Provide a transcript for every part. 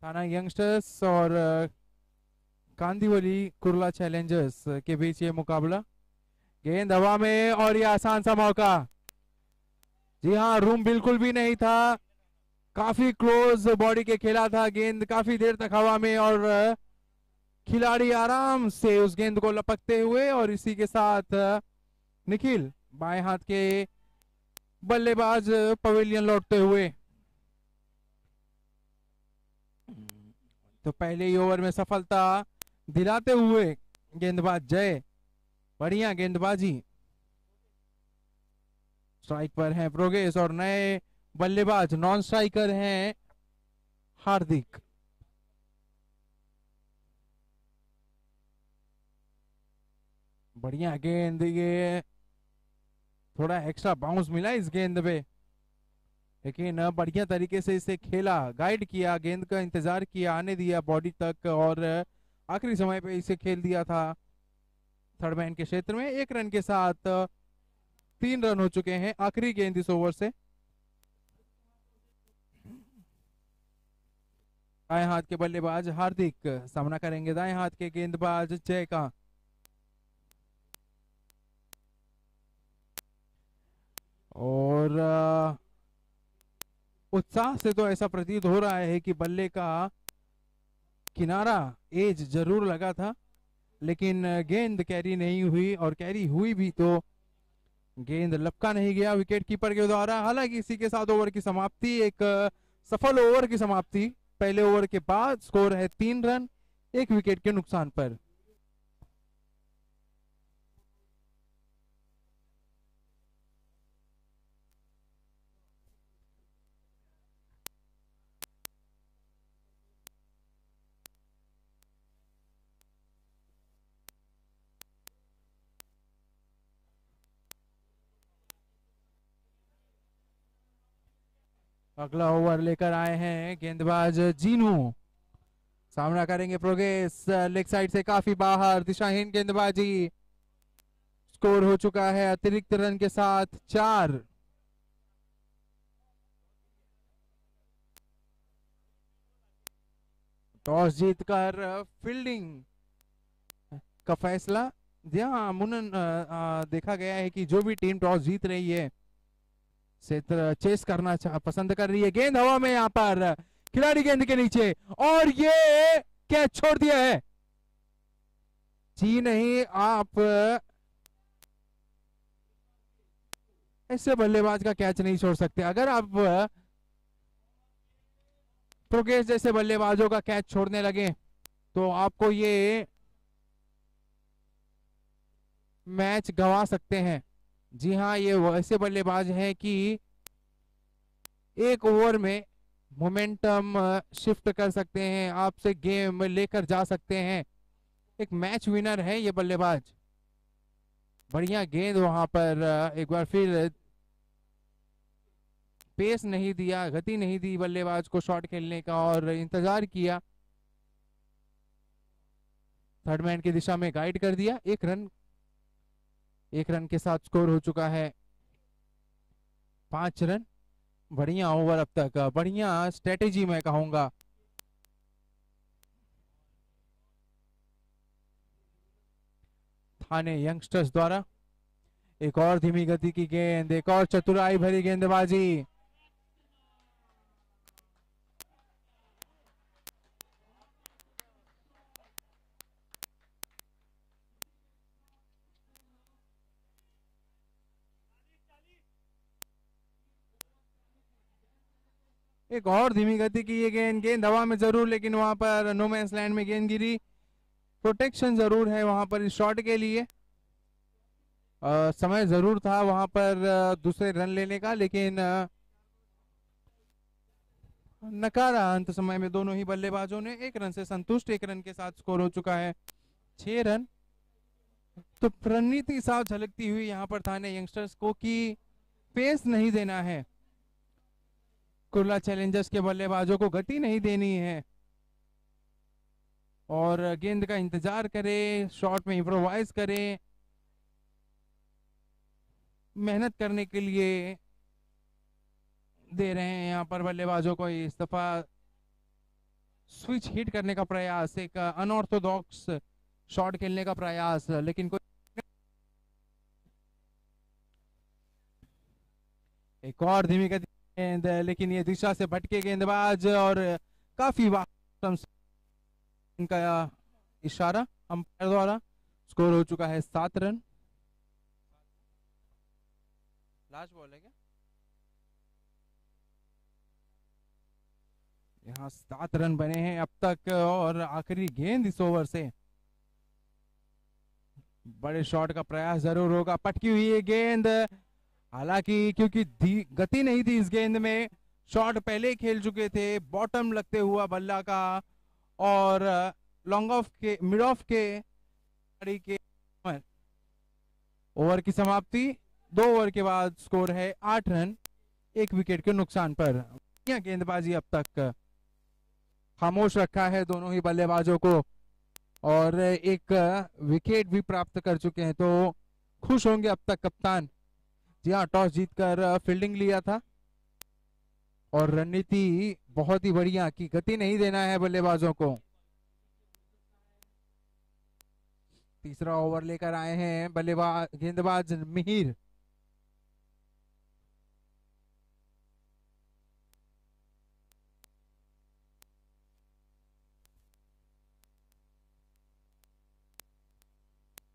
थाना यंगस्टर्स और कांदिवली कुर्ला चैलेंजर्स के बीच ये मुकाबला। गेंद हवा में और ये आसान सा मौका। जी हाँ, रूम बिल्कुल भी नहीं था, काफी क्लोज बॉडी के खेला था गेंद काफी देर तक हवा में, और खिलाड़ी आराम से उस गेंद को लपकते हुए, और इसी के साथ निखिल बाएं हाथ के बल्लेबाज पवेलियन लौटते हुए। तो पहले ही ओवर में सफलता दिलाते हुए गेंदबाज जय, बढ़िया गेंदबाजी। स्ट्राइक पर हैं प्रोगेस और नए बल्लेबाज नॉन स्ट्राइकर हैं हार्दिक। बढ़िया गेंद, ये थोड़ा एक्स्ट्रा बाउंस मिला इस गेंद पे, लेकिन बढ़िया तरीके से इसे खेला, गाइड किया, गेंद का इंतजार किया, आने दिया बॉडी तक, और आखिरी समय पे इसे खेल दिया था थर्ड मैन के क्षेत्र में। 1 रन के साथ 3 रन हो चुके हैं आखिरी गेंद इस ओवर से। दाएं हाथ के बल्लेबाज हार्दिक सामना करेंगे दाएं हाथ के गेंदबाज जय का। और उत्साह से तो ऐसा प्रतीत हो रहा है कि बल्ले का किनारा एज जरूर लगा था, लेकिन गेंद कैरी नहीं हुई, और कैरी हुई भी तो गेंद लपका नहीं गया विकेट कीपर के द्वारा। हालांकि इसी के साथ ओवर की समाप्ति, एक सफल ओवर की समाप्ति। पहले ओवर के बाद स्कोर है 3 रन 1 विकेट के नुकसान पर। अगला ओवर लेकर आए हैं गेंदबाज जीनू, सामना करेंगे प्रोगेस। लेग साइड से काफी बाहर, दिशाहीन गेंदबाजी। स्कोर हो चुका है अतिरिक्त रन के साथ 4। टॉस जीतकर फील्डिंग का फैसला। जी हाँ, अमूमन देखा गया है कि जो भी टीम टॉस जीत रही है से चेस करना पसंद कर रही है। गेंद हवा में, यहाँ पर खिलाड़ी गेंद के नीचे, और ये कैच छोड़ दिया है। जी नहीं, आप ऐसे बल्लेबाज का कैच नहीं छोड़ सकते। अगर आप प्रोगेस जैसे बल्लेबाजों का कैच छोड़ने लगे तो आपको ये मैच गंवा सकते हैं। जी हाँ, ये ऐसे बल्लेबाज हैं कि एक ओवर में मोमेंटम शिफ्ट कर सकते हैं, आपसे गेम लेकर जा सकते हैं। एक मैच विनर है ये बल्लेबाज। बढ़िया गेंद वहां पर, एक बार फिर पेस नहीं दिया, गति नहीं दी बल्लेबाज को शॉट खेलने का, और इंतजार किया, थर्ड मैन की दिशा में गाइड कर दिया। 1 रन के साथ स्कोर हो चुका है 5 रन। बढ़िया ओवर अब तक, बढ़िया स्ट्रेटेजी मैं कहूंगा। थाने यंगस्टर्स द्वारा एक और धीमी गति की गेंद, एक और चतुराई भरी गेंदबाजी। एक और धीमी गति की ये गेंद, गेंद हवा में जरूर, लेकिन वहां पर नो मैंस लैंड में गेंद गिरी। प्रोटेक्शन जरूर है वहां पर इस शॉट के लिए। समय जरूर था वहां पर दूसरे रन लेने का, लेकिन नकारा अंत समय में दोनों ही बल्लेबाजों ने। 1 रन से संतुष्ट, 1 रन के साथ स्कोर हो चुका है 6 रन। तो रणनीति साफ झलकती हुई यहाँ पर थाने यंगस्टर्स को कि पेस नहीं देना है, कुर्ला चैलेंजर्स के बल्लेबाजों को गति नहीं देनी है, और गेंद का इंतजार करें, शॉट में इम्प्रोवाइज करें, मेहनत करने के लिए दे रहे हैं यहाँ पर बल्लेबाजों को इस दफा स्विच हिट करने का प्रयास, एक अनऑर्थोडॉक्स शॉट खेलने का प्रयास, लेकिन कोई एक और धीमी गति गेंद, लेकिन ये दिशा से भटके गेंदबाज और काफी इनका इशारा अंपायर द्वारा। स्कोर हो चुका है 7 रन। लास्ट बॉल है क्या? यहाँ 7 रन बने हैं अब तक, और आखिरी गेंद इस ओवर से। बड़े शॉट का प्रयास जरूर होगा, पटकी हुई है गेंद, हालांकि क्योंकि गति नहीं थी इस गेंद में, शॉट पहले ही खेल चुके थे, बॉटम लगते हुआ बल्ला का, और लॉन्ग ऑफ के मिड ऑफ के ओवर की समाप्ति। 2 ओवर के बाद स्कोर है 8 रन, 1 विकेट के नुकसान पर। गेंदबाजी अब तक खामोश रखा है दोनों ही बल्लेबाजों को, और एक विकेट भी प्राप्त कर चुके हैं, तो खुश होंगे अब तक कप्तान। जी हाँ, टॉस जीतकर फील्डिंग लिया था, और रणनीति बहुत ही बढ़िया की गति नहीं देना है बल्लेबाजों को। तीसरा ओवर लेकर आए हैं बल्लेबाज गेंदबाज मिहिर।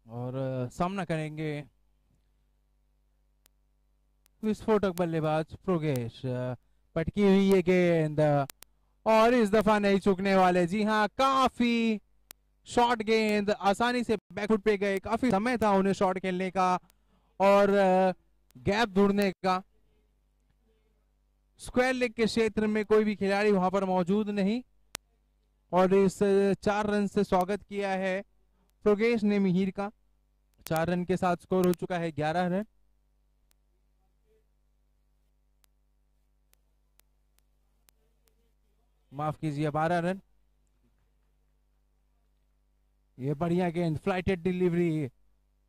और सामना करेंगे विस्फोटक बल्लेबाज प्रोगेश। पटकी हुई ये गेंद, और इस दफा नहीं चूकने वाले। जी हाँ, काफी शॉर्ट गेंद, आसानी से बैकफुट पे गए, काफी समय था उन्हें शॉट खेलने का और गैप ढूंढने का। स्क्वायर लेग के क्षेत्र में कोई भी खिलाड़ी वहां पर मौजूद नहीं, और इस 4 रन से स्वागत किया है प्रोगेश ने मिहिर का। 4 रन के साथ स्कोर हो चुका है 11 रन। माफ कीजिए, 12 रन। ये बढ़िया गेंद, फ्लाइटेड डिलीवरी,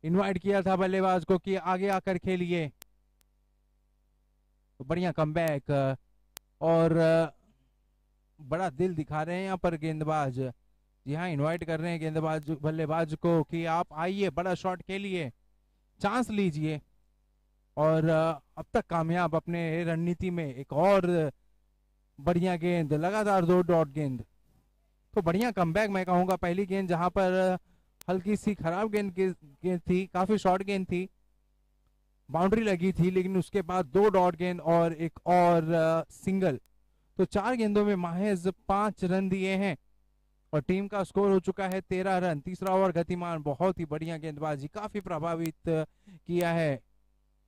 इनवाइट किया था बल्लेबाज को कि आगे आकर खेलिए। तो बढ़िया कमबैक, और बड़ा दिल दिखा रहे हैं यहाँ पर गेंदबाज। जी हाँ, इनवाइट कर रहे हैं गेंदबाज बल्लेबाज को कि आप आइए, बड़ा शॉट खेलिए, चांस लीजिए। और अब तक कामयाब अपने रणनीति में। एक और बढ़िया गेंद, लगातार 2 डॉट गेंद, तो बढ़िया कमबैक मैं कहूंगा। पहली गेंद जहां पर हल्की सी खराब गेंद थी, काफी शॉर्ट गेंद थी, बाउंड्री लगी थी, लेकिन उसके बाद 2 डॉट गेंद और एक और सिंगल, तो 4 गेंदों में महज 5 रन दिए हैं, और टीम का स्कोर हो चुका है 13 रन। तीसरा ओवर गतिमान, बहुत ही बढ़िया गेंदबाजी, काफी प्रभावित किया है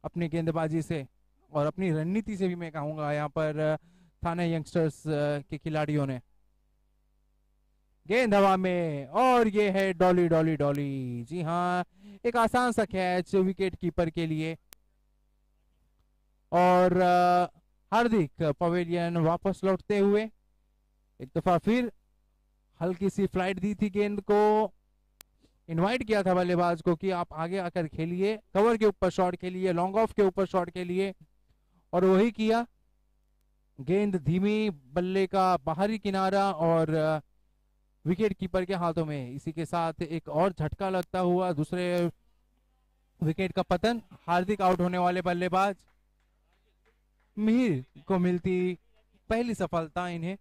अपनी गेंदबाजी से और अपनी रणनीति से भी मैं कहूंगा यहाँ पर थाने यंगस्टर्स के खिलाड़ियों ने। गेंद हवा में, और ये है डॉली डॉली डॉली। जी हाँ, एक आसान सा कैच विकेट कीपर के लिए, और हार्दिक पवेलियन वापस लौटते हुए एक दफा फिर हल्की सी फ्लाइट दी थी गेंद को, इनवाइट किया था बल्लेबाज को कि आप आगे आकर खेलिए, कवर के ऊपर शॉट खेलिए, लॉन्ग ऑफ के ऊपर शॉट खेलिए, और वही किया। गेंद धीमी, बल्ले का बाहरी किनारा और विकेट कीपर के हाथों में। इसी के साथ एक और झटका लगता हुआ दूसरे विकेट का पतन। हार्दिक आउट होने वाले बल्लेबाज, मिहिर को मिलती पहली सफलता इन्हें।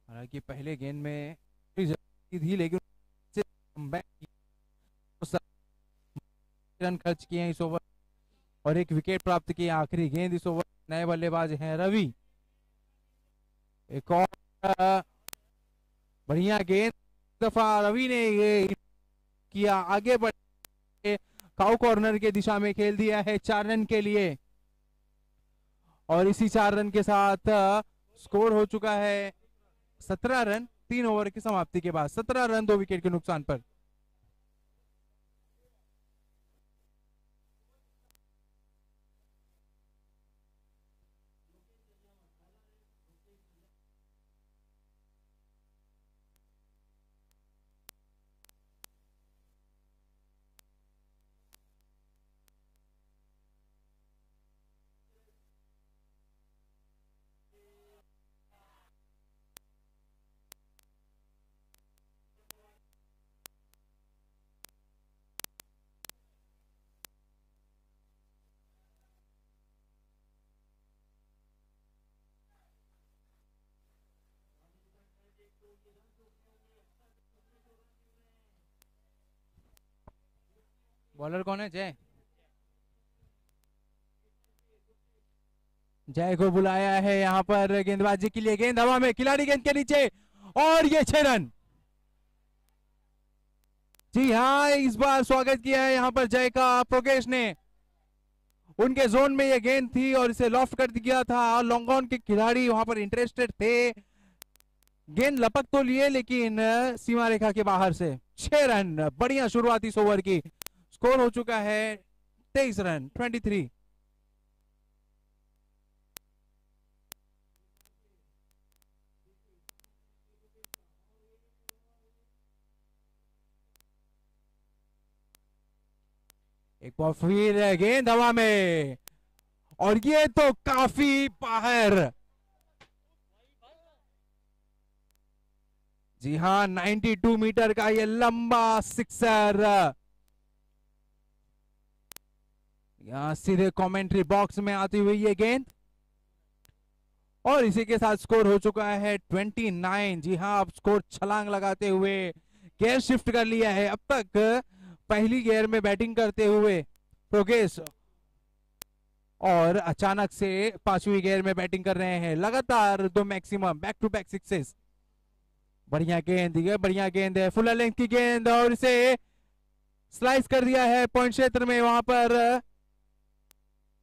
हालांकि पहले गेंद में थी, लेकिन रन खर्च किए हैं इस ओवर और एक विकेट प्राप्त किया। आखिरी गेंद इस ओवर, नए बल्लेबाज हैं रवि। एक और बढ़िया गेंद, दफा रवि ने ये किया, आगे बढ़े, काउ कॉर्नर के दिशा में खेल दिया है 4 रन के लिए, और इसी 4 रन के साथ स्कोर हो चुका है 17 रन 3 ओवर की समाप्ति के बाद। 17 रन 2 विकेट के नुकसान पर। बॉलर कौन है? जय। जय को बुलाया है यहाँ पर गेंदबाजी के लिए। गेंद हवा में, खिलाड़ी गेंद के नीचे, और ये 6 रन। जी हाँ, इस बार स्वागत किया है यहाँ पर जय का प्रोगेश ने। उनके जोन में ये गेंद थी और इसे लॉफ्ट कर दिया था। लॉन्ग ऑन के खिलाड़ी वहां पर इंटरेस्टेड थे। गेंद लपक तो लिए लेकिन सीमा रेखा के बाहर से। 6 रन, बढ़िया शुरुआत इस ओवर की। स्कोर हो चुका है 23 रन, 23। एक बार फिर गेंद हवा में, और ये तो काफी बाहर। जी हाँ, 92 मीटर का ये लंबा सिक्सर। यहां सीधे कमेंट्री बॉक्स में आती हुई ये गेंद, और इसी के साथ स्कोर हो चुका है 29। जी हाँ, अब स्कोर छलांग लगाते हुए गियर शिफ्ट कर लिया है। अब तक पहली गियर में बैटिंग करते हुए प्रोगेश, और अचानक से 5वीं गियर में बैटिंग कर रहे हैं। लगातार 2 maximum back to back sixes. बढ़िया गेंद, ये बढ़िया गेंद है, फुल लेंथ की गेंद, और इसे स्लाइस कर दिया है पॉइंट क्षेत्र में। वहां पर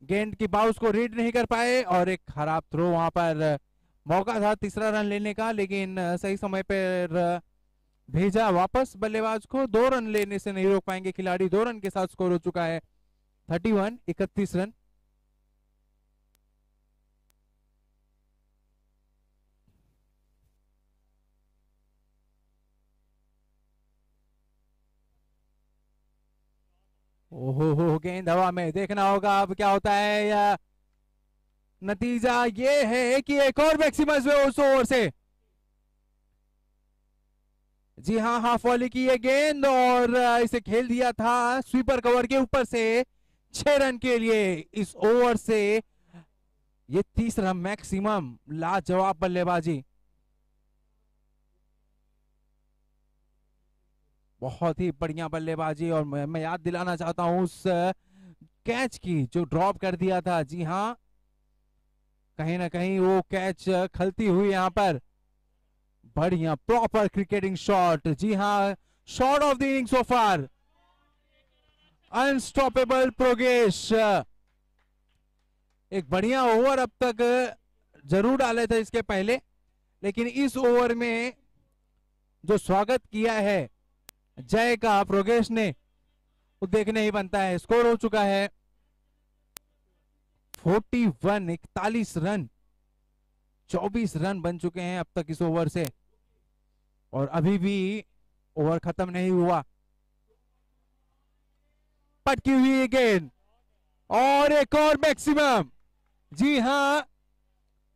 गेंद की बाउंस को रीड नहीं कर पाए, और एक खराब थ्रो। वहां पर मौका था तीसरा रन लेने का, लेकिन सही समय पर भेजा वापस बल्लेबाज को। 2 रन लेने से नहीं रोक पाएंगे खिलाड़ी। 2 रन के साथ स्कोर हो चुका है 31, 31 रन। ओहो, गेंद हवा में, देखना होगा अब क्या होता है। या नतीजा ये है कि एक और मैक्सिमम उस ओवर से। जी हाँ, हाफ वॉली की ये गेंद, और इसे खेल दिया था स्वीपर कवर के ऊपर से 6 रन के लिए इस ओवर से। ये तीसरा मैक्सिमम। लाजवाब बल्लेबाजी, बहुत ही बढ़िया बल्लेबाजी। और मैं याद दिलाना चाहता हूं उस कैच की जो ड्रॉप कर दिया था। जी हाँ, कहीं ना कहीं वो कैच खलती हुई यहां पर। बढ़िया प्रॉपर क्रिकेटिंग शॉट। जी हाँ, shot of the inning so far, unstoppable progress. एक बढ़िया ओवर अब तक जरूर डाले थे इसके पहले, लेकिन इस ओवर में जो स्वागत किया है जय का प्रोगेश ने, वो देखने ही बनता है। स्कोर हो चुका है 41, 41 रन। 24 रन बन चुके हैं अब तक इस ओवर से, और अभी भी ओवर खत्म नहीं हुआ। पटकी हुई गेंद, और एक और मैक्सिमम। जी हां,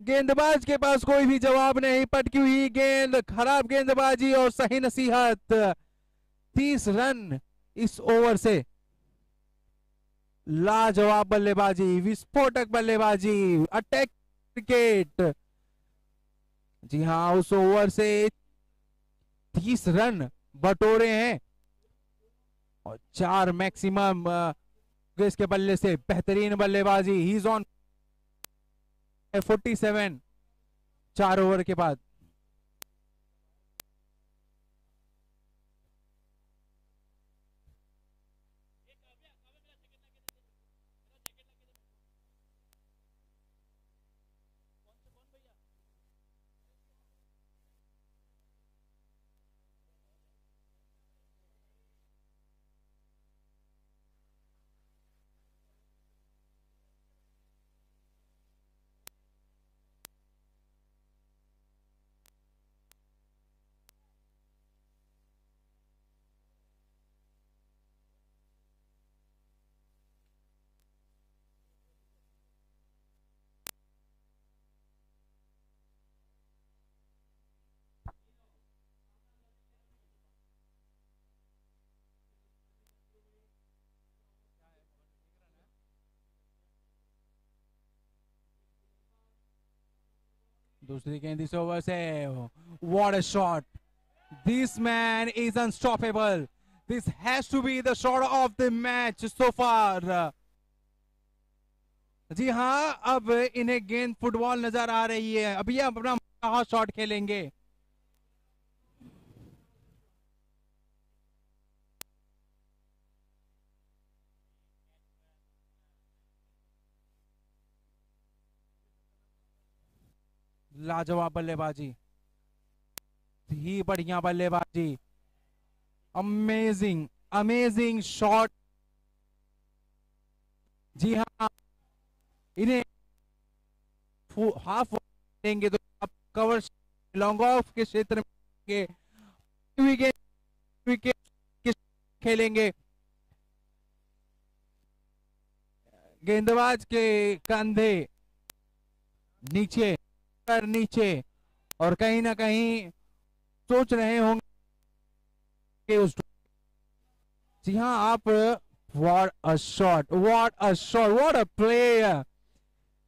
गेंदबाज के पास कोई भी जवाब नहीं। पटकी हुई गेंद, खराब गेंदबाजी और सही नसीहत। 30 रन इस ओवर से। लाजवाब बल्लेबाजी, विस्फोटक बल्लेबाजी, अटैक क्रिकेट। जी हाँ, उस ओवर से 30 रन बटोरे हैं, और 4 मैक्सिमम के बल्ले से। बेहतरीन बल्लेबाजी। ही इज ऑन 47 4 ओवर के बाद। दूसरी गेंद इस ओवर से। What a shot, this man is unstoppable. This has to be the shot of the match so far. जी हाँ, अब इन्हें गेंद फुटबॉल नजर आ रही है। अभी ये अपना शॉट खेलेंगे। लाजवाब बल्लेबाजी, ही बढ़िया बल्लेबाजी, अमेजिंग अमेजिंग शॉट। जी हाँ, इन्हें हाफ देंगे तो आप कवर लॉन्ग ऑफ के क्षेत्र में विकेट विकेट खेलेंगे। गेंदबाज के कंधे नीचे पर नीचे, और कहीं ना कहीं सोच रहे होंगे उस। जी हाँ, आप what a shot, what a shot, what a player.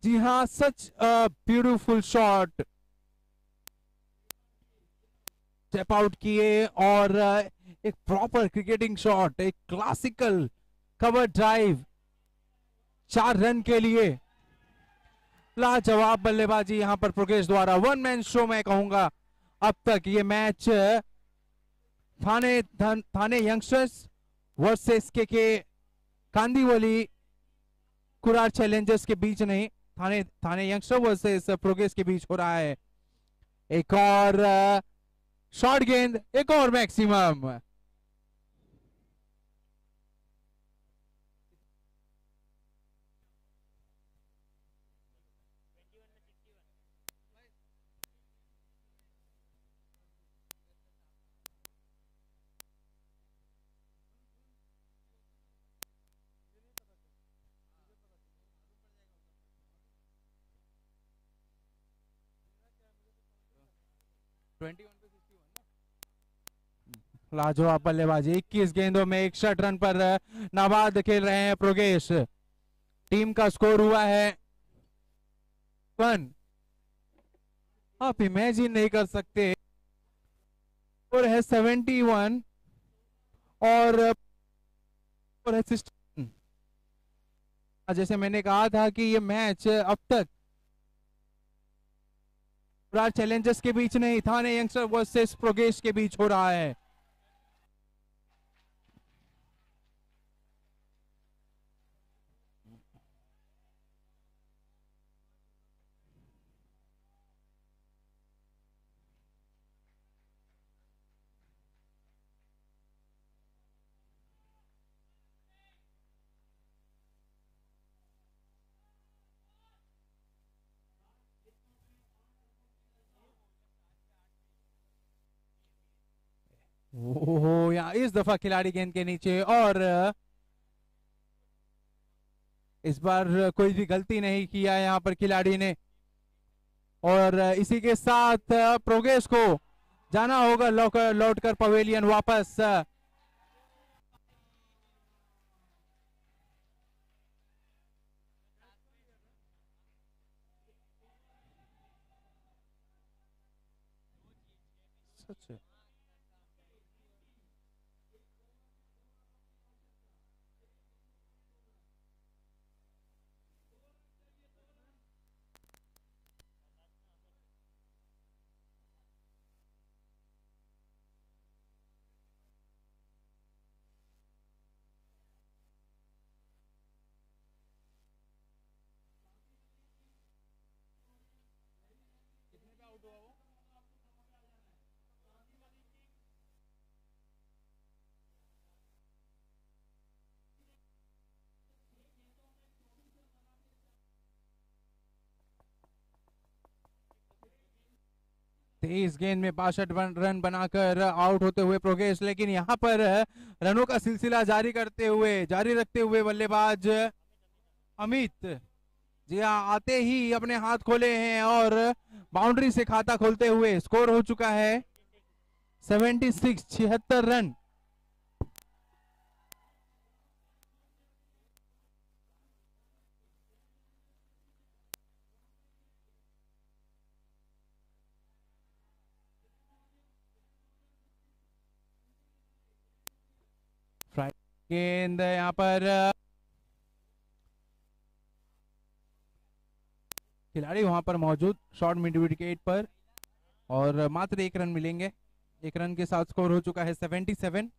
जी हाँ, such a beautiful shot. Step out किए और एक प्रॉपर क्रिकेटिंग शॉट, एक क्लासिकल कवर ड्राइव 4 रन के लिए। लाजवाब बल्लेबाजी यहां पर प्रोग्रेस द्वारा। वन मैन शो मैं कहूंगा अब तक ये मैच थाने यंगस्टर्स वर्सेस के कांदीवली कुरार चैलेंजर्स के बीच नहीं, थाने यंगस्टर वर्सेस प्रोग्रेस के बीच हो रहा है। एक और शॉर्ट गेंद, एक और मैक्सिमम। लाजवाब बल्लेबाजी, 21 गेंदों में 61 रन पर नाबाद खेल रहे हैं प्रोगेश। टीम का स्कोर हुआ है 1। आप इमेजिन नहीं कर सकते, स्कोर है 71 और है 16। जैसे मैंने कहा था कि ये मैच अब तक चैलेंजर्स के बीच नहीं, थाने यंगस्टर वर्सेस प्रोगेश के बीच हो रहा है। ओहो, यहाँ इस दफा खिलाड़ी गेंद के नीचे, और इस बार कोई भी गलती नहीं किया यहाँ पर खिलाड़ी ने। और इसी के साथ प्रोग्रेस को जाना होगा लौटकर पवेलियन वापस। सच है। तेईस गेंद में 62 रन बनाकर आउट होते हुए प्रोग्रेस, लेकिन यहाँ पर रनों का सिलसिला जारी रखते हुए बल्लेबाज अमित, जी हाँ, आते ही अपने हाथ खोले हैं और बाउंड्री से खाता खोलते हुए स्कोर हो चुका है 76, 76 रन। फ्राइड गेंद यहाँ पर खिलाड़ी वहां पर मौजूद शॉर्ट मिड विकेट पर, और मात्र 1 रन मिलेंगे। 1 रन के साथ स्कोर हो चुका है 77।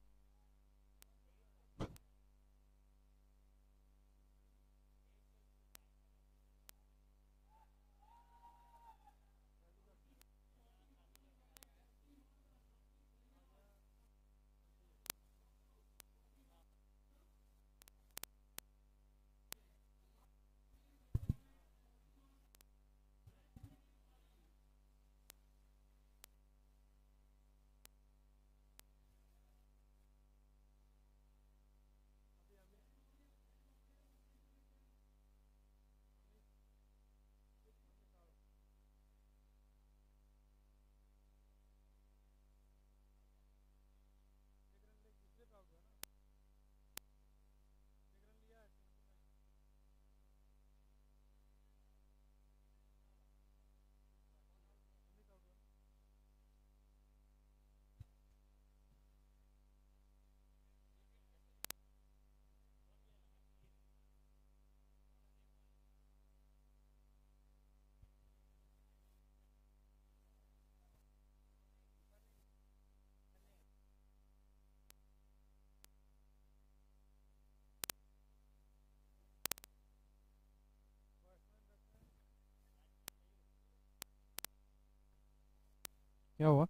क्या हुआ?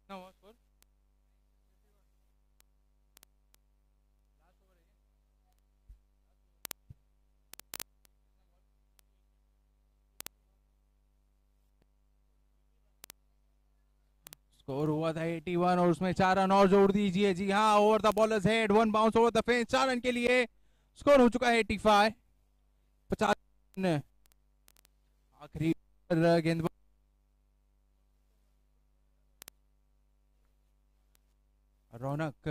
कितना हुआ स्कोर? स्कोर हुआ था 81, और उसमें 4 रन और जोड़ दीजिए। जी हाँ, over the bowlers head, 1 bounce over the fence, 4 run के लिए स्कोर हो चुका है 85। 50 रन। आखिरी गेंद रौनक,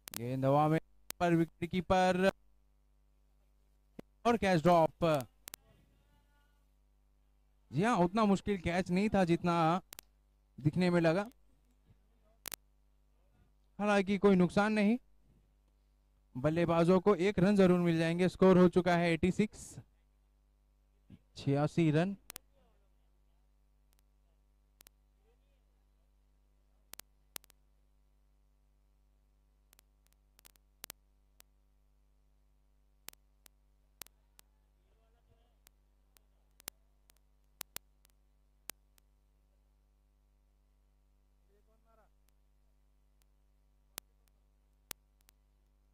गेंद हवा में पर विकेट कीपर, और कैच ड्रॉप। जी हाँ, उतना मुश्किल कैच नहीं था जितना दिखने में लगा। हालांकि कोई नुकसान नहीं, बल्लेबाजों को 1 रन जरूर मिल जाएंगे। स्कोर हो चुका है 86, 86 रन।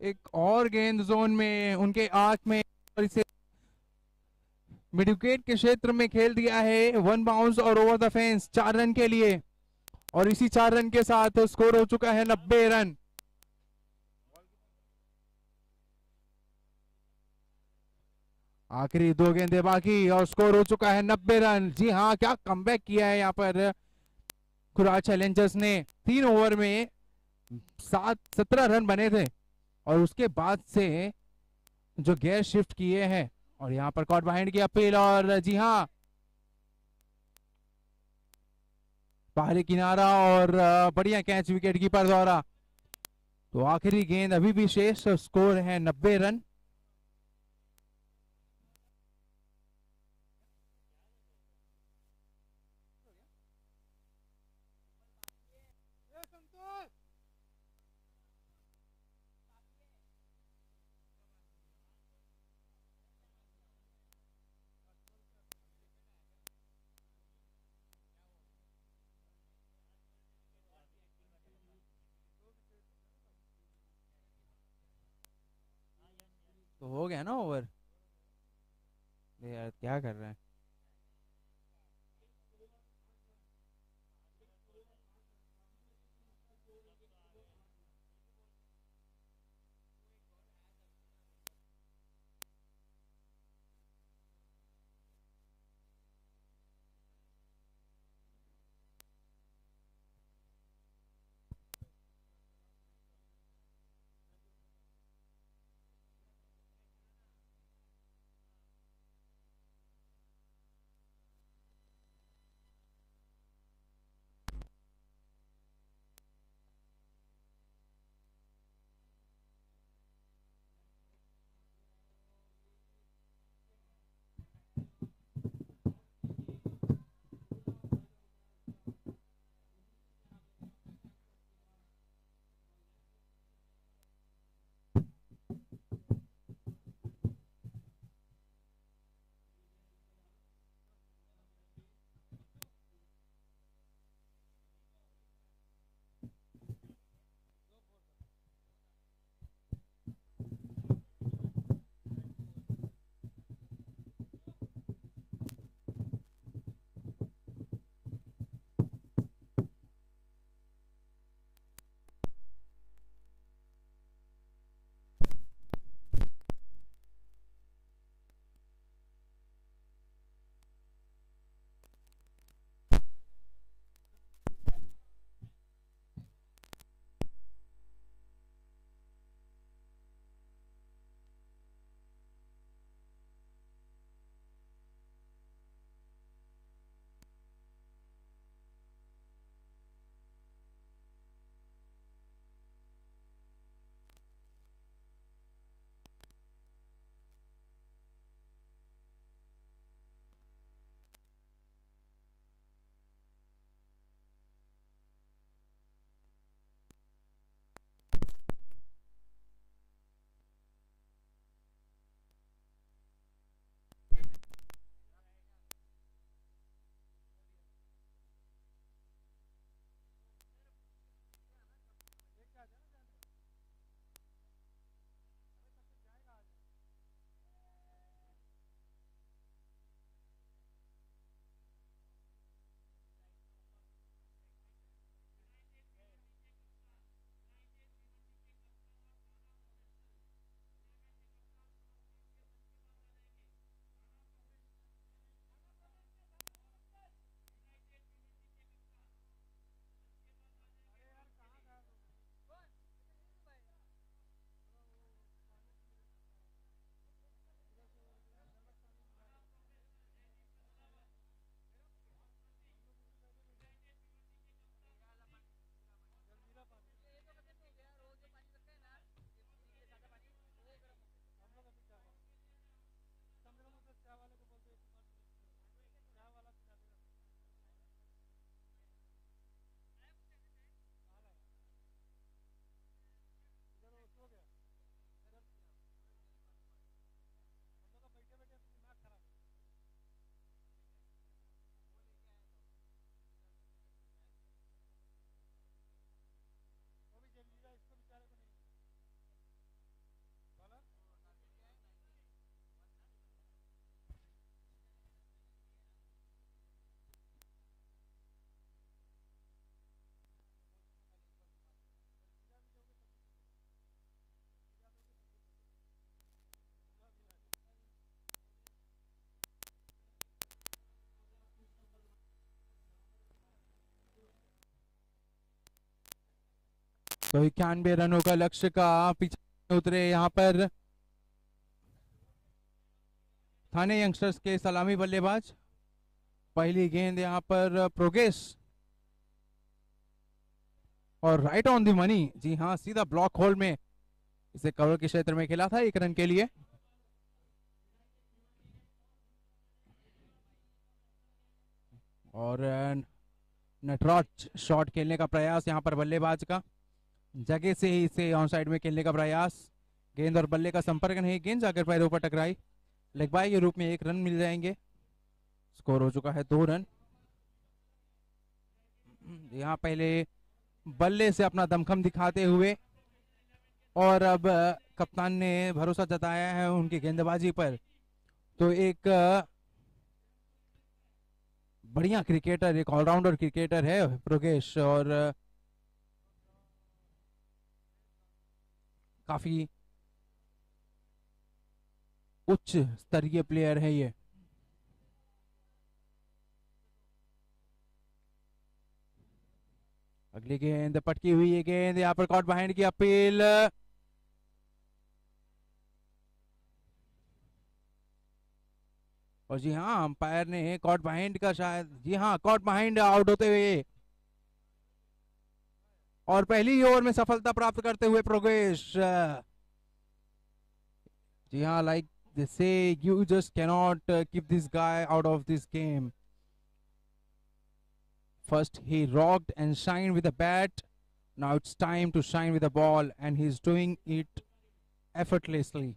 एक और गेंद जोन में उनके आंख में, और इसे मिड विकेट के क्षेत्र में खेल दिया है, वन बाउंस और ओवर द फेंस 4 रन के लिए, और इसी 4 रन के साथ स्कोर हो चुका है 90 रन। आखिरी 2 गेंदें बाकी और स्कोर हो चुका है 90 रन। जी हाँ, क्या कमबैक किया है यहाँ पर खुराज चैलेंजर्स ने। 3 ओवर में 17 रन बने थे और उसके बाद से जो गेयर शिफ्ट किए हैं, और यहाँ पर कॉट बाइंड की अपील, और जी हाँ बाहरी किनारा और बढ़िया कैच विकेट कीपर द्वारा। तो आखिरी गेंद अभी भी शेष, स्कोर है 90 रन। तो हो गया ना ओवर। यार क्या कर रहे हैं। तो 91 रनों का लक्ष्य का पीछे उतरे यहाँ पर थाने यंगस्टर्स के सलामी बल्लेबाज। पहली गेंद यहाँ पर प्रोग्रेस और राइट ऑन द मनी। जी हाँ, सीधा ब्लॉक होल में इसे कवर के क्षेत्र में खेला था 1 रन के लिए। और नटराज शॉट खेलने का प्रयास यहाँ पर बल्लेबाज का, जगह से ही इसे ऑन साइड में खेलने का प्रयास। गेंद और बल्ले का संपर्क नहीं, गेंद जाकर पैरों पर टकराई। लेग बाय के रूप में 1 रन मिल जाएंगे। स्कोर हो चुका है 2 रन। यहाँ पहले बल्ले से अपना दमखम दिखाते हुए और अब कप्तान ने भरोसा जताया है उनकी गेंदबाजी पर। तो एक बढ़िया क्रिकेटर, एक ऑलराउंडर क्रिकेटर है प्रोगेश और काफी उच्च स्तरीय प्लेयर है ये। अगली गेंद पटकी हुई है गेंद, यहाँ पर कॉट बाइंड की अपील। और जी हाँ, अंपायर ने कॉट बाइंड का शायद, जी हाँ, कॉट बाइंड आउट होते हुए और पहली ओवर में सफलता प्राप्त करते हुए प्रोग्रेस। जी हाँ, like they say, you just cannot keep this guy out of this game. First he rocked and shined with the bat. Now it's time to shine with the ball, and he's doing it effortlessly.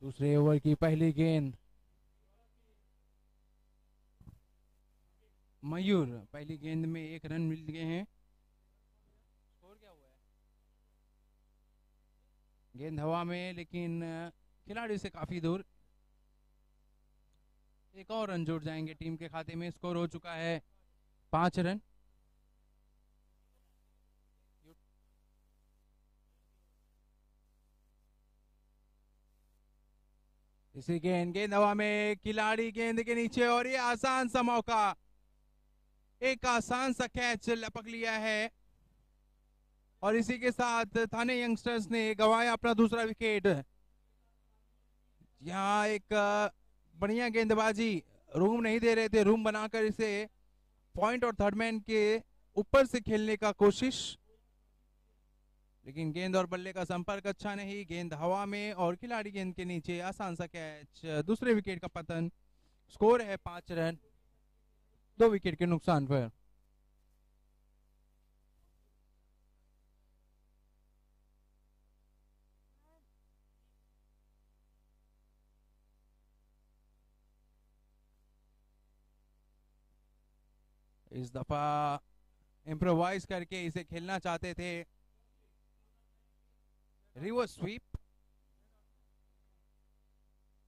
दूसरे over की पहली गेंद, मयूर पहली गेंद में 1 run मिल गए हैं। Score क्या हुआ है? गेंद हवा में, लेकिन खिलाड़ी से काफी दूर। 1 और रन जुड़ जाएंगे टीम के खाते में। स्कोर हो चुका है 5 रन। इसी गेंद हवा में, खिलाड़ी गेंद के नीचे और ये आसान सा मौका, एक आसान सा कैच लपक लिया है और इसी के साथ थाने यंगस्टर्स ने गंवाया अपना दूसरा विकेट। यहाँ एक बढ़िया गेंदबाजी, रूम नहीं दे रहे थे, रूम बनाकर इसे पॉइंट और थर्ड मैन के ऊपर से खेलने का कोशिश, लेकिन गेंद और बल्ले का संपर्क अच्छा नहीं। गेंद हवा में और खिलाड़ी गेंद के नीचे, आसान सा कैच, दूसरे विकेट का पतन। स्कोर है 5 रन। 2 विकेट के नुकसान पर। इस दफा इम्प्रोवाइज करके इसे खेलना चाहते थे, रिवर्स स्वीप,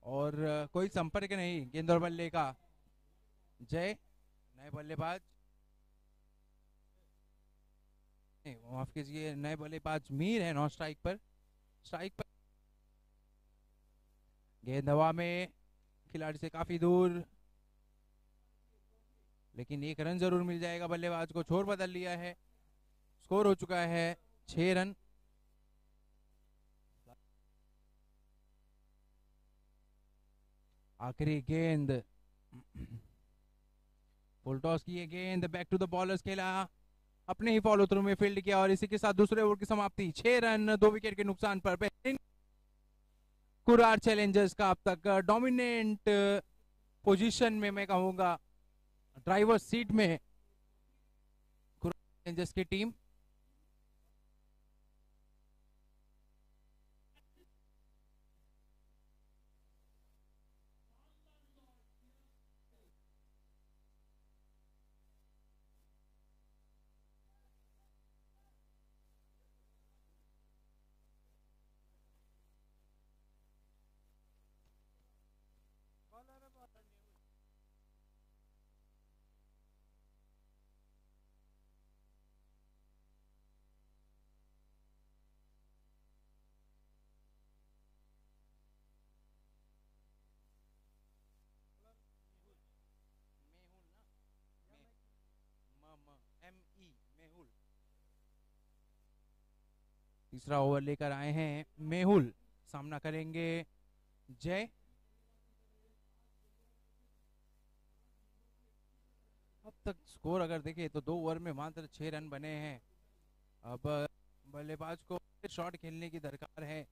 और कोई संपर्क नहीं गेंद और बल्ले का। जय नए बल्लेबाज, माफ कीजिए, नए बल्लेबाज मीर है नॉन स्ट्राइक पर। स्ट्राइक पर गेंद हवा में, खिलाड़ी से काफी दूर, लेकिन 1 रन जरूर मिल जाएगा बल्लेबाज को। छोर बदल लिया है, स्कोर हो चुका है 6 रन। आखिरी गेंद, फुल टॉस की ये गेंद, बैक टू द बॉलर्स खेला, अपने ही फॉलो थ्रू में फील्ड किया, और इसी के साथ दूसरे ओवर की समाप्ति। 6 रन 2 विकेट के नुकसान पर। कुरार चैलेंजर्स का अब तक डोमिनेंट पोजीशन में, मैं कहूंगा ड्राइवर सीट में, कुरार चैलेंजर्स की टीम। तीसरा ओवर लेकर आए हैं मेहुल, सामना करेंगे जय। अब तक स्कोर अगर देखें तो 2 ओवर में मात्र 6 रन बने हैं। अब बल्लेबाज को शॉट खेलने की दरकार है।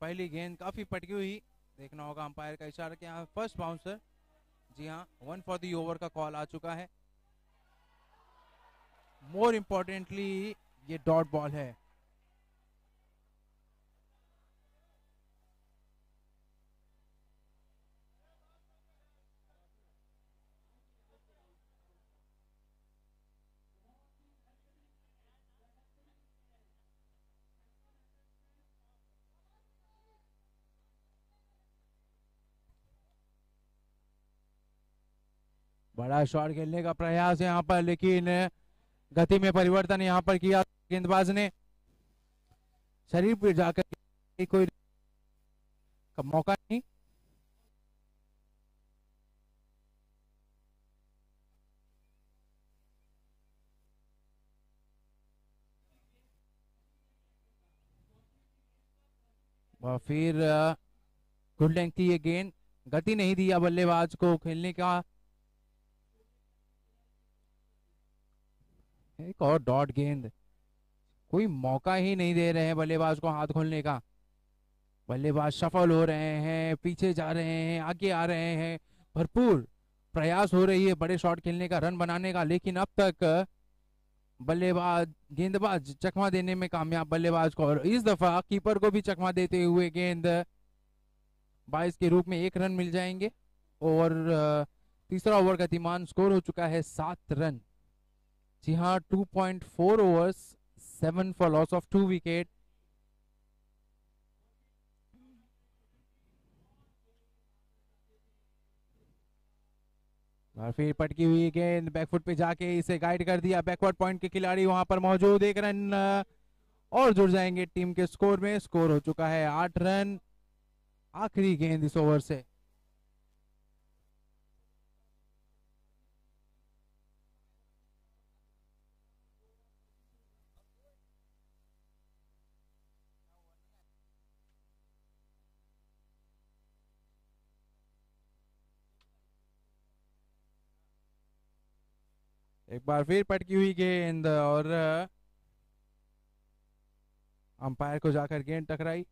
पहली गेंद काफी पटकी हुई, देखना होगा अंपायर का इशारा कि फर्स्ट बाउंसर। जी हाँ, 1 फॉर दी ओवर का कॉल आ चुका है। मोर इम्पोर्टेंटली ये डॉट बॉल है। बड़ा शॉट खेलने का प्रयास यहाँ पर, लेकिन गति में परिवर्तन यहाँ पर किया गेंदबाज ने, शरीर पर जाकर कोई मौका नहीं। और फिर गुड लेंथ की ये गेंद, गति नहीं दिया बल्लेबाज को खेलने का। एक और डॉट गेंद, कोई मौका ही नहीं दे रहे हैं बल्लेबाज को हाथ खोलने का। बल्लेबाज सफल हो रहे हैं, पीछे जा रहे हैं, आगे आ रहे हैं, भरपूर प्रयास हो रही है बड़े शॉट खेलने का, रन बनाने का, लेकिन अब तक बल्लेबाज गेंदबाज चकमा देने में कामयाब बल्लेबाज को। और इस दफा कीपर को भी चकमा देते हुए गेंद 22 के रूप में 1 रन मिल जाएंगे। और तीसरा ओवर गतिमान, स्कोर हो चुका है 7 रन। जी हाँ, 2.4 overs, 7 for loss of 2 wicket. और फिर पटकी हुई गेंद बैकफुट पे जाके इसे गाइड कर दिया, बैकवर्ड पॉइंट के खिलाड़ी वहां पर मौजूद। 1 रन और जुड़ जाएंगे टीम के स्कोर में। स्कोर हो चुका है 8 रन। आखिरी गेंद इस ओवर से। एक बार फिर पटकी हुई गेंद, और अंपायर को जाकर गेंद टकराई।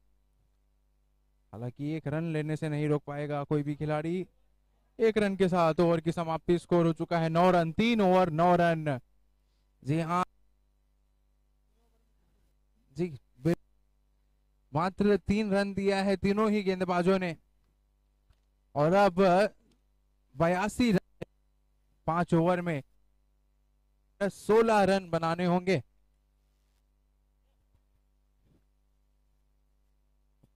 हालांकि 1 रन लेने से नहीं रोक पाएगा कोई भी खिलाड़ी। एक रन के साथ ओवर की समाप्ति। स्कोर हो चुका है 9 रन, 3 ओवर 9 रन। जी हाँ जी, मात्र 3 रन दिया है तीनों ही गेंदबाजों ने, और अब 82 रन 5 ओवर में 16 रन बनाने होंगे।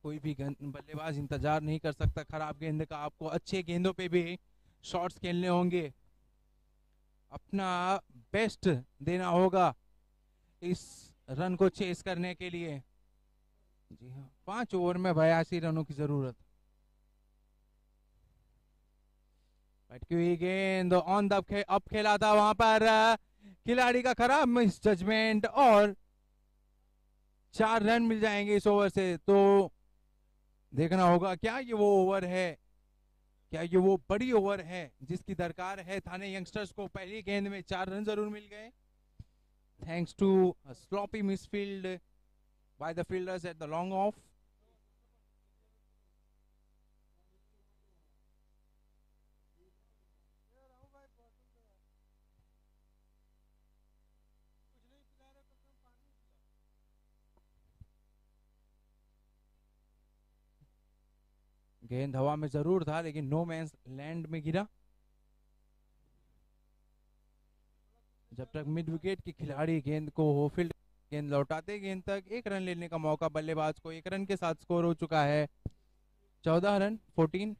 कोई भी बल्लेबाज इंतजार नहीं कर सकता खराब गेंद का, आपको अच्छे गेंदों पे भी शॉट्स खेलने होंगे, अपना बेस्ट देना होगा इस रन को चेस करने के लिए। जी हाँ, 5 ओवर में 82 रनों की जरूरत। अटकी हुई गेंद ऑन द अप खेला था, वहां पर खिलाड़ी का खराब मिस जजमेंट, और 4 रन मिल जाएंगे इस ओवर से। तो देखना होगा क्या ये वो ओवर है, क्या ये वो बड़ी ओवर है जिसकी दरकार है थाने यंगस्टर्स को। पहली गेंद में 4 रन जरूर मिल गए, thanks to sloppy misfield by the fielders at the long off. गेंद हवा में जरूर था लेकिन नो मैंस लैंड में गिरा। जब तक मिड विकेट के खिलाड़ी गेंद को होफील्ड गेंद लौटाते, गेंद तक 1 रन लेने का मौका बल्लेबाज को। 1 रन के साथ स्कोर हो चुका है 14 रन 14।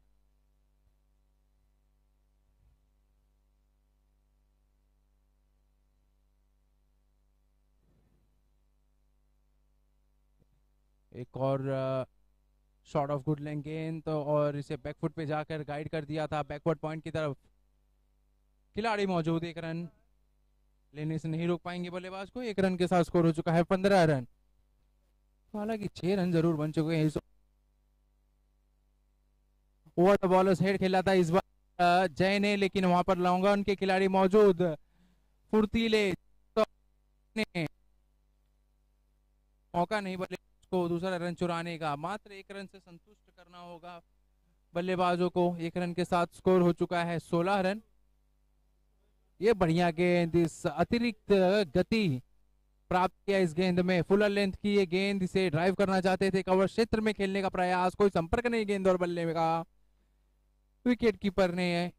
एक और शॉट ऑफ गुड लेंथ गेंद, तो और इसे बैकफुट पे जाकर गाइड कर दिया था बैकवर्ड पॉइंट की तरफ। खिलाड़ी मौजूद, 1 रन लेने से नहीं रोक पाएंगे बल्लेबाज को। 1 रन के साथ स्कोर हो चुका है 15 रन। हालांकि 6 रन जरूर बन चुके हैं इस ओवर। द बॉलर्स हेड खेला था इस बार जय ने, लेकिन वहां पर लॉन्ग ऑन के खिलाड़ी मौजूद, फुर्तीले, तो ने मौका नहीं बल्लेबाज को दूसरा रन चुराने का। मात्र 1 रन से संतुष्ट करना होगा बल्लेबाजों को। 1 रन के साथ स्कोर हो चुका है 16 रन। ये बढ़िया गेंद, इस अतिरिक्त गति प्राप्त किया इस गेंद में। फुलर लेंथ की ये गेंद, इसे ड्राइव करना चाहते थे, कवर क्षेत्र में खेलने का प्रयास, कोई संपर्क नहीं गेंद और बल्ले का। विकेट कीपर ने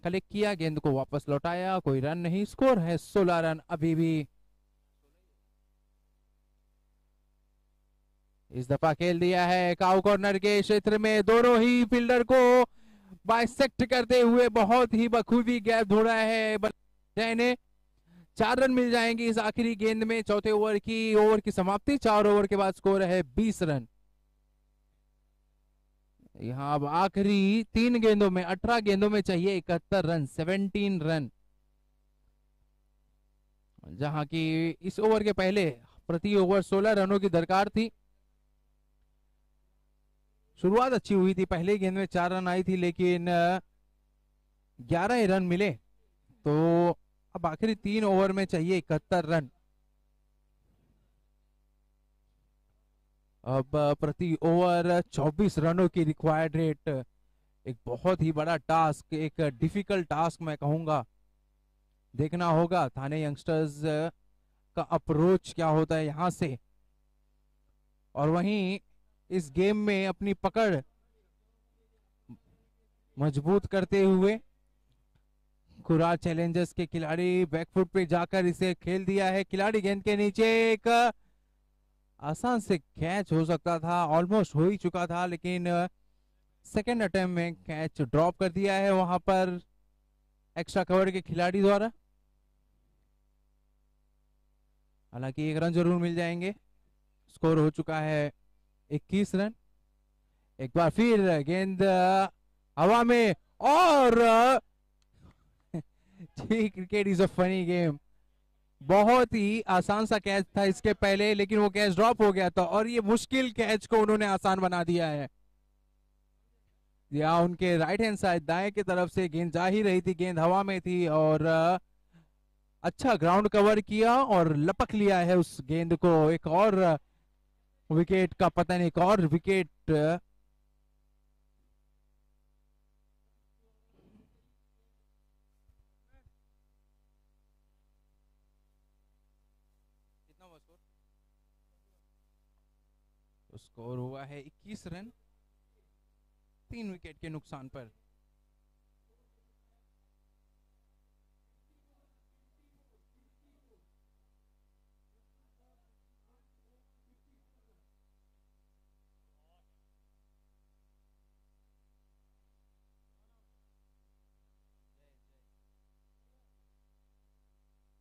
कलेक्ट किया, गेंद को वापस लौटाया, कोई रन नहीं। स्कोर है 16 रन अभी भी। इस दफा खेल दिया है काउ कॉर्नर के क्षेत्र में, दोनों ही फील्डर को बाइसेक्ट करते हुए बहुत ही बखूबी गैप ढूंढा है जय ने। 4 रन मिल जाएंगे इस आखिरी गेंद में। चौथे ओवर की समाप्ति। 4 ओवर के बाद स्कोर है 20 रन। यहाँ अब आखिरी 3 गेंदों में, 18 गेंदों में चाहिए 71 रन, 17 रन। जहां की इस ओवर के पहले प्रति ओवर 16 रनों की दरकार थी। शुरुआत अच्छी हुई थी, पहले गेंद में 4 रन आई थी, लेकिन 11 ही रन मिले। तो अब आखिरी 3 ओवर में चाहिए 71 रन। अब प्रति ओवर 24 रनों की रिक्वायर्ड रेट। एक बहुत ही बड़ा टास्क, एक डिफिकल्ट टास्क मैं कहूंगा। देखना होगा थाने यंगस्टर्स का अप्रोच क्या होता है यहां से, और वहीं इस गेम में अपनी पकड़ मजबूत करते हुए खुरार चैलेंजर्स के खिलाड़ी बैकफुट पे जाकर इसे खेल दिया है। खिलाड़ी गेंद के नीचे, एक आसान से कैच हो सकता था, ऑलमोस्ट हो ही चुका था, लेकिन सेकेंड अटेम्प्ट में कैच ड्रॉप कर दिया है वहां पर एक्स्ट्रा कवर के खिलाड़ी द्वारा। हालांकि 1 रन जरूर मिल जाएंगे। स्कोर हो चुका है 21 रन। एक बार फिर गेंद हवा में, और cricket is a funny game. बहुत ही आसान सा कैच था इसके पहले, लेकिन वो कैच ड्रॉप हो गया था, और ये मुश्किल कैच को उन्होंने आसान बना दिया है। या उनके राइट हैंड साइड दाएं की तरफ से गेंद जा ही रही थी, गेंद हवा में थी, और अच्छा ग्राउंड कवर किया और लपक लिया है उस गेंद को। एक और विकेट का पतन, एक और विकेट तो स्कोर हुआ है 21 रन 3 विकेट के नुकसान पर।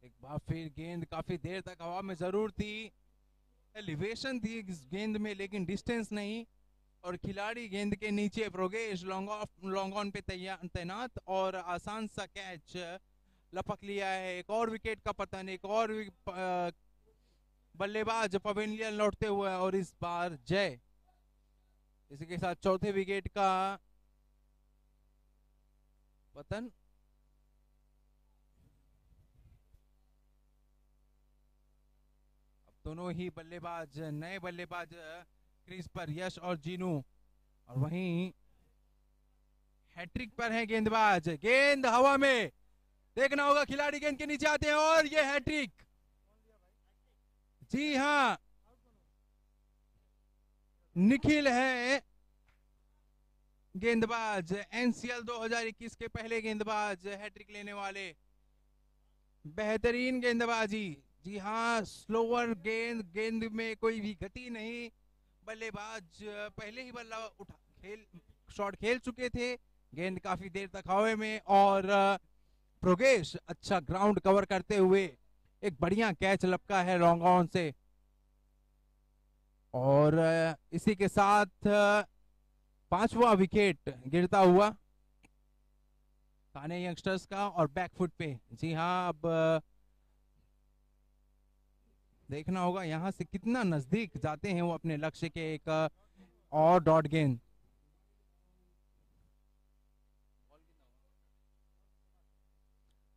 एक बार फिर गेंद काफी देर तक हवा में जरूर थी, एलिवेशन थी इस गेंद में, लेकिन डिस्टेंस नहीं। और खिलाड़ी गेंद के नीचे प्रोगेश लॉन्ग ऑन पे तैनात, और आसान सा कैच लपक लिया है। एक और विकेट का पतन, एक और बल्लेबाज पवेलियन लौटते हुए, और इस बार जय। इसी के साथ चौथे विकेट का पतन। अब दोनों ही बल्लेबाज, नए बल्लेबाज क्रीज पर, यश और जीनू, और वहीं हैट्रिक पर है गेंदबाज। गेंद हवा में, देखना होगा, खिलाड़ी गेंद के नीचे आते हैं और ये हैट्रिक। जी हां, निखिल है गेंदबाज, एनसीएल 2021 के पहले गेंदबाज, हैट्रिक लेने वाले। बेहतरीन गेंदबाजी। जी हाँ, स्लोअर गेंद में कोई भी गति नहीं। बल्लेबाज पहले ही बल्ला उठा शॉट खेल चुके थे। गेंद काफी देर तक हवा में, और प्रोगेश अच्छा ग्राउंड कवर करते हुए एक बढ़िया कैच लपका है लॉन्ग ऑन से। और इसी के साथ पांचवा विकेट गिरता हुआ थाने यंगस्टर्स का, और बैकफुट पे। जी हाँ, अब देखना होगा यहां से कितना नजदीक जाते हैं वो अपने लक्ष्य के। एक और डॉट गेंद,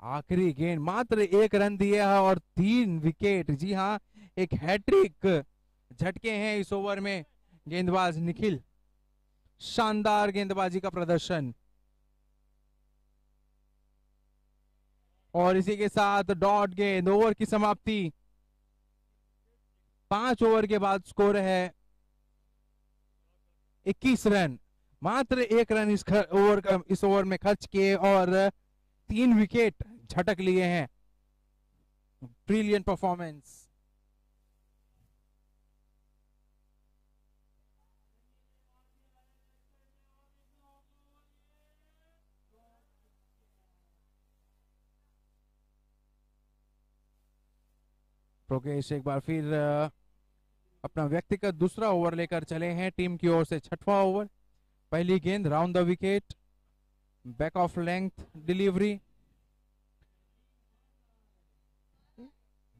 आखिरी गेंद, मात्र 1 रन दिया है और 3 विकेट। जी हाँ, एक हैट्रिक झटके हैं इस ओवर में गेंदबाज निखिल। शानदार गेंदबाजी का प्रदर्शन, और इसी के साथ डॉट गेंद। ओवर की समाप्ति। 5 ओवर के बाद स्कोर है 21 रन। मात्र 1 रन इस ओवर में खर्च किए और 3 विकेट झटक लिए हैं। Brilliant performance. प्रोगेश एक बार फिर अपना व्यक्तिगत दूसरा ओवर लेकर चले हैं टीम की ओर से। छठवां ओवर, पहली गेंद round the wicket, back of length delivery,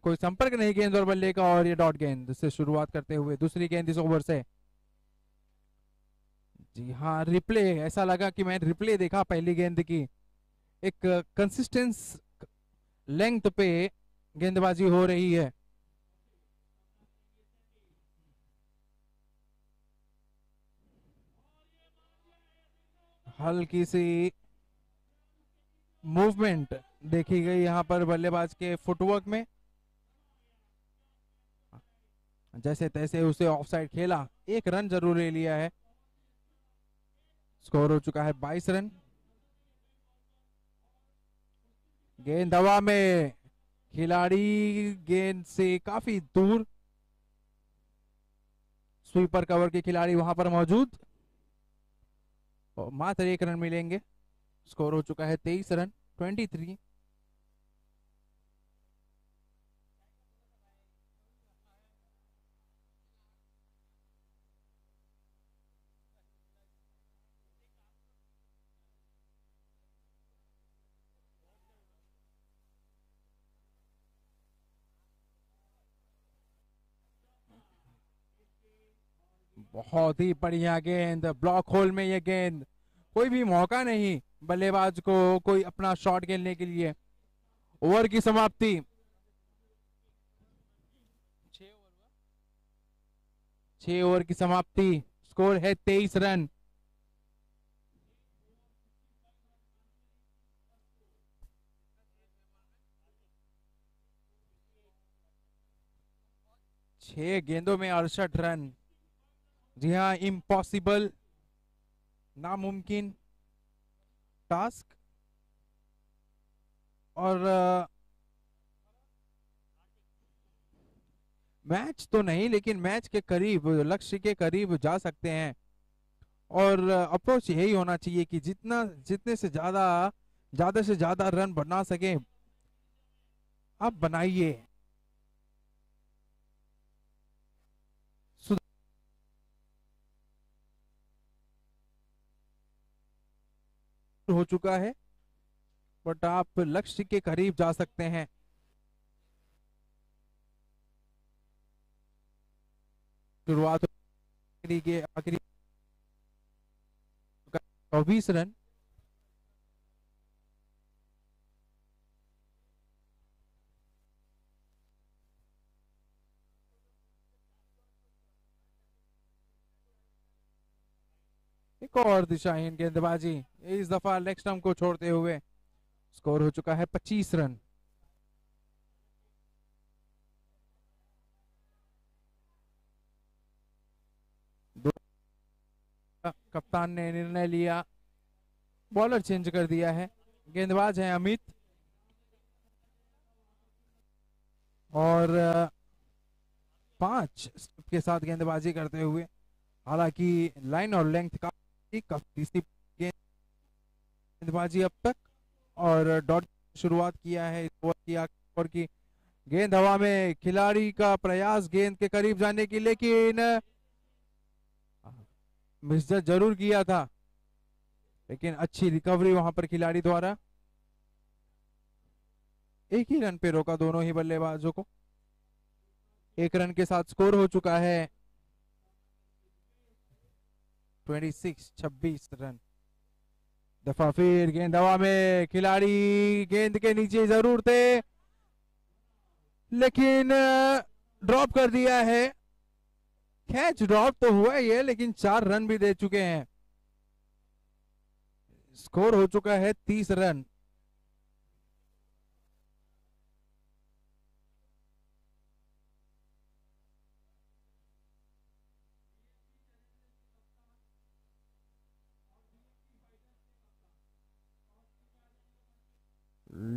कोई संपर्क नहीं गेंद और बल्ले का, और ये डॉट गेंद से शुरुआत करते हुए दूसरी गेंद इस ओवर से। जी हाँ, रिप्ले, ऐसा लगा कि मैं रिप्ले देखा पहली गेंद की। एक कंसिस्टेंस लेंथ पे गेंदबाजी हो रही है। हल्की सी मूवमेंट देखी गई यहां पर बल्लेबाज के फुटवर्क में, जैसे तैसे उसे ऑफसाइड खेला। 1 रन जरूर ले लिया है। स्कोर हो चुका है 22 रन। गेंद हवा में, खिलाड़ी गेंद से काफी दूर, स्वीपर कवर के खिलाड़ी वहां पर मौजूद, और मात्र 1 रन मिलेंगे। स्कोर हो चुका है 23 रन 23। बहुत ही बढ़िया गेंद, ब्लॉक होल में ये गेंद, कोई भी मौका नहीं बल्लेबाज को कोई अपना शॉट खेलने के लिए। ओवर की समाप्ति। 6 ओवर की समाप्ति। स्कोर है 23 रन। छह गेंदों में 68 रन। जी हाँ, इम्पॉसिबल, नामुमकिन टास्क। और मैच तो नहीं, लेकिन मैच के करीब, लक्ष्य के करीब जा सकते हैं। और अप्रोच यही होना चाहिए कि जितने से ज्यादा से ज्यादा रन बना सके, आप बनाइए। सुधार हो चुका है, बट आप लक्ष्य के करीब जा सकते हैं। शुरुआत के आखिरी 24 रन। एक और दिशाहीन गेंदबाजी, इस दफा लेग स्टंप को छोड़ते हुए। स्कोर हो चुका है 25 रन। कप्तान ने निर्णय लिया, बॉलर चेंज कर दिया है। गेंदबाज है अमित, और 5 स्टेप के साथ गेंदबाजी करते हुए। हालांकि लाइन और लेंथ काफी सी गेंदबाजी अब तक। और डॉट शुरुआत किया है इस ओवर की, ओवर की। गेंद हवा में, खिलाड़ी का प्रयास गेंद के करीब जाने की, लेकिन मिसजज जरूर किया था, लेकिन अच्छी रिकवरी वहां पर खिलाड़ी द्वारा। एक ही रन पे रोका दोनों ही बल्लेबाजों को। 1 रन के साथ स्कोर हो चुका है 26 रन। दफा फिर गेंद हवा में, खिलाड़ी गेंद के नीचे जरूर थे, लेकिन ड्रॉप कर दिया है। कैच ड्रॉप तो हुआ ही है, लेकिन 4 रन भी दे चुके हैं। स्कोर हो चुका है 30 रन।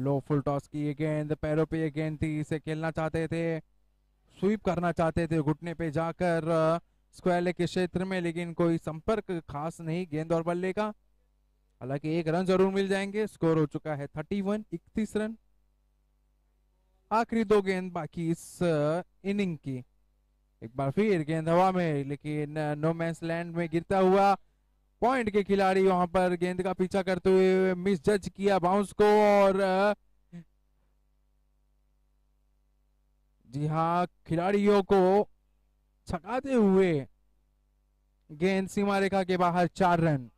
लो फुल टॉस की ये गेंद, पैरों पे ये गेंद थी, इसे खेलना चाहते थे, स्वीप करना चाहते थे घुटने पे जाकर स्क्वायर लेग के क्षेत्र में, लेकिन कोई संपर्क खास नहीं गेंद और बल्ले का। हालांकि 1 रन जरूर मिल जाएंगे। स्कोर हो चुका है 31, 31 रन। आखिरी 2 गेंद बाकी इस इनिंग की। एक बार फिर गेंद हवा में, लेकिन नो मैंस लैंड में गिरता हुआ। पॉइंट के खिलाड़ी वहां पर गेंद का पीछा करते हुए मिस जज किया बाउंस को, और जी हाँ, खिलाड़ियों को छकाते हुए गेंद सीमा रेखा के बाहर, 4 रन।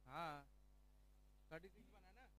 हाँ, 36